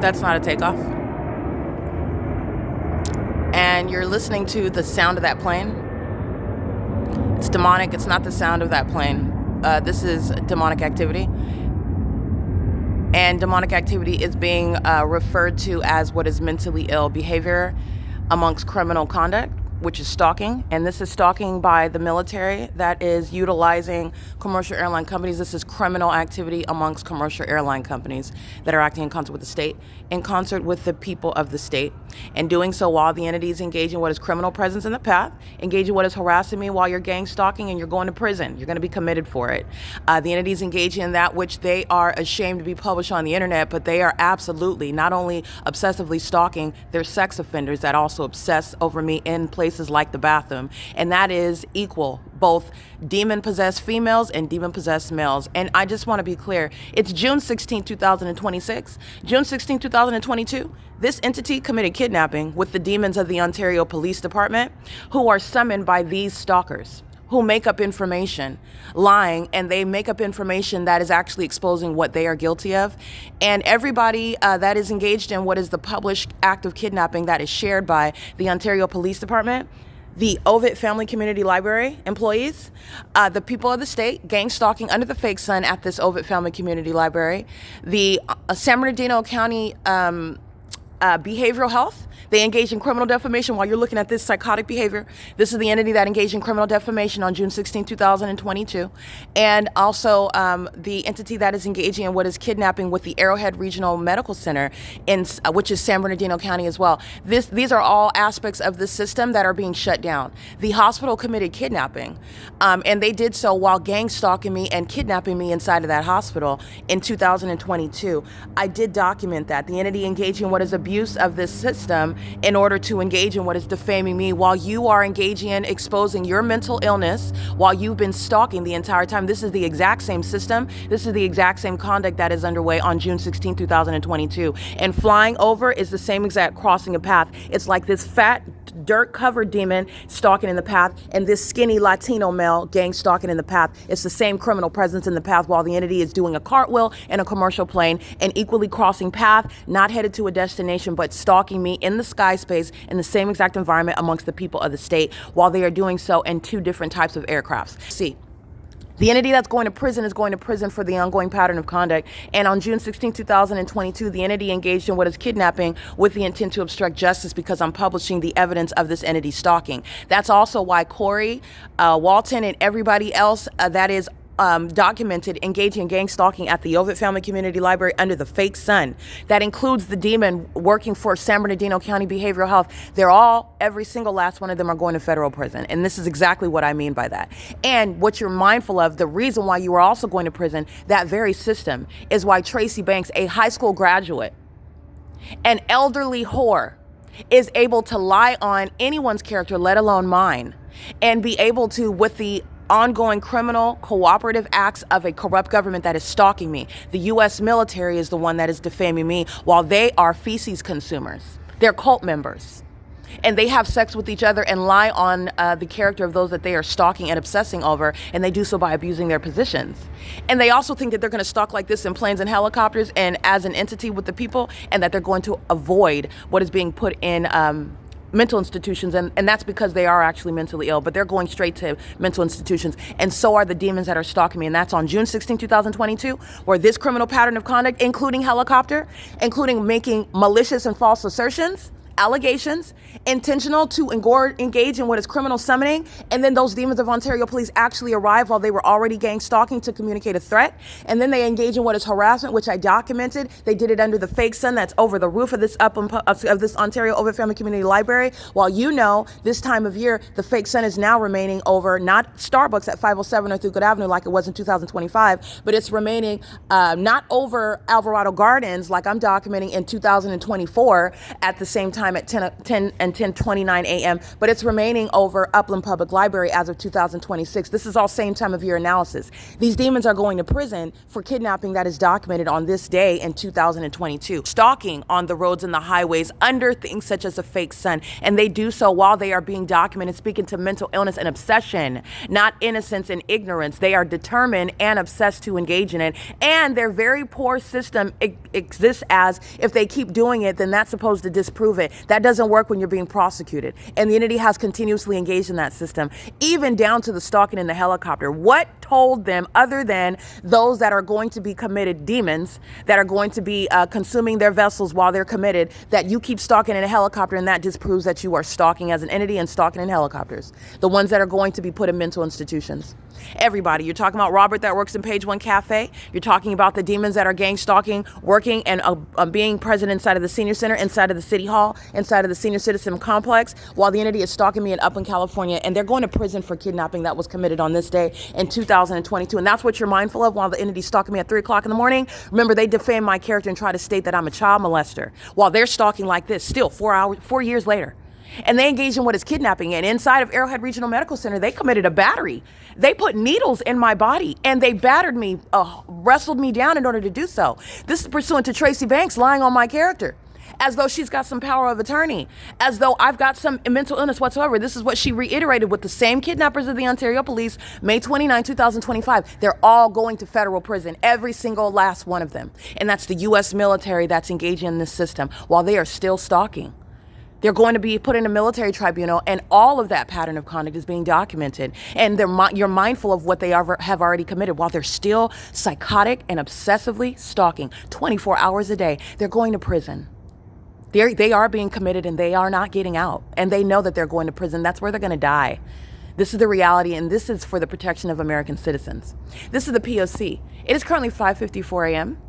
That's not a takeoff. And you're listening to the sound of that plane. It's demonic. It's not the sound of that plane. This is demonic activity. And demonic activity is being referred to as what is mentally ill behavior amongst criminal conduct, which is stalking. And this is stalking by the military that is utilizing commercial airline companies. This is criminal activity amongst commercial airline companies that are acting in concert with the state, in concert with the people of the state, and doing so while the entities engage in what is criminal presence in the path, engage in what is harassing me while you're gang stalking, and you're going to prison. You're going to be committed for it. The entities engage in that which they are ashamed to be published on the internet, but they are absolutely not only obsessively stalking, they're sex offenders that also obsess over me in places like the bathroom, and that is equal, both demon-possessed females and demon-possessed males. And I just want to be clear, it's June 16, 2026, June 16, 2022, this entity committed kidnapping with the demons of the Ontario Police Department, who are summoned by these stalkers, who make up information, lying, and they make up information that is actually exposing what they are guilty of. And everybody that is engaged in what is the published act of kidnapping that is shared by the Ontario Police Department, the OVITT Family Community Library employees, the people of the state, gang stalking under the fake sun at this OVITT Family Community Library, the San Bernardino County behavioral health. They engage in criminal defamation while you're looking at this psychotic behavior. This is the entity that engaged in criminal defamation on June 16, 2022. And also the entity that is engaging in what is kidnapping with the Arrowhead Regional Medical Center, which is San Bernardino County as well. These are all aspects of the system that are being shut down. The hospital committed kidnapping, and they did so while gang stalking me and kidnapping me inside of that hospital in 2022. I did document that. The entity engaging in what is abuse of this system in order to engage in what is defaming me while you are engaging in exposing your mental illness while you've been stalking the entire time. This is the exact same system. This is the exact same conduct that is underway on June 16, 2022. And flying over is the same exact crossing of path. It's like this fat, dirt-covered demon stalking in the path and this skinny Latino male gang stalking in the path. It's the same criminal presence in the path while the entity is doing a cartwheel in a commercial plane and equally crossing path, not headed to a destination, but stalking me in the sky space in the same exact environment amongst the people of the state while they are doing so in two different types of aircrafts. See, the entity that's going to prison is going to prison for the ongoing pattern of conduct. And on June 16, 2022, the entity engaged in what is kidnapping with the intent to obstruct justice because I'm publishing the evidence of this entity stalking. That's also why Corey, Walton, and everybody else that is documented engaging in gang stalking at the OVITT Family Community Library under the fake sun. That includes the demon working for San Bernardino County Behavioral Health. They're all, every single last one of them are going to federal prison. And this is exactly what I mean by that. And what you're mindful of, the reason why you are also going to prison, that very system is why Tracy Banks, a high school graduate, an elderly whore, is able to lie on anyone's character, let alone mine, and be able to, with the ongoing criminal cooperative acts of a corrupt government that is stalking me. The U.S. military is the one that is defaming me while they are feces consumers. They're cult members. And they have sex with each other and lie on the character of those that they are stalking and obsessing over, and they do so by abusing their positions. And they also think that they're going to stalk like this in planes and helicopters and as an entity with the people, and that they're going to avoid what is being put in mental institutions, and that's because they are actually mentally ill, but they're going straight to mental institutions, and so are the demons that are stalking me. And that's on June 16, 2022, where this criminal pattern of conduct, including helicopter, including making malicious and false assertions, allegations, intentional to engage in what is criminal summoning, and then those demons of Ontario police actually arrive while they were already gang stalking to communicate a threat, and then they engage in what is harassment, which I documented. They did it under the fake sun that's over the roof of this of this Ontario OVITT Family Community Library. While you know this time of year the fake sun is now remaining over not Starbucks at 507 or Thurgood Avenue like it was in 2025, but it's remaining not over Alvarado Gardens like I'm documenting in 2024 at the same time time at 10 and 10:29 a.m., but it's remaining over Upland Public Library as of 2026. This is all same time of year analysis. These demons are going to prison for kidnapping that is documented on this day in 2022. Stalking on the roads and the highways under things such as a fake sun, and they do so while they are being documented, speaking to mental illness and obsession, not innocence and ignorance. They are determined and obsessed to engage in it, and their very poor system exists as if they keep doing it, then that's supposed to disprove it. That doesn't work when you're being prosecuted, and the entity has continuously engaged in that system, even down to the stalking in the helicopter. What told them, other than those that are going to be committed demons, that are going to be consuming their vessels while they're committed, that you keep stalking in a helicopter, and that disproves that you are stalking as an entity and stalking in helicopters? The ones that are going to be put in mental institutions. Everybody. You're talking about Robert that works in Page One Cafe. You're talking about the demons that are gang stalking, working and being present inside of the senior center, inside of the city hall, inside of the senior citizen complex, while the entity is stalking me in Upland, California, and they're going to prison for kidnapping that was committed on this day in 2022. And that's what you're mindful of while the entity is stalking me at 3 o'clock in the morning. Remember, they defame my character and try to state that I'm a child molester while they're stalking like this still 4 years later. And they engaged in what is kidnapping. And inside of Arrowhead Regional Medical Center, they committed a battery. They put needles in my body and they battered me, wrestled me down in order to do so. This is pursuant to Tracy Banks lying on my character, as though she's got some power of attorney, as though I've got some mental illness whatsoever. This is what she reiterated with the same kidnappers of the Ontario Police, May 29, 2025. They're all going to federal prison, every single last one of them. And that's the U.S. military that's engaging in this system while they are still stalking. They're going to be put in a military tribunal, and all of that pattern of conduct is being documented. And you're mindful of what they have already committed while they're still psychotic and obsessively stalking 24 hours a day. They're going to prison. They are being committed, and they are not getting out. And they know that they're going to prison. That's where they're going to die. This is the reality, and this is for the protection of American citizens. This is the P.O.C. It is currently 5:54 a.m.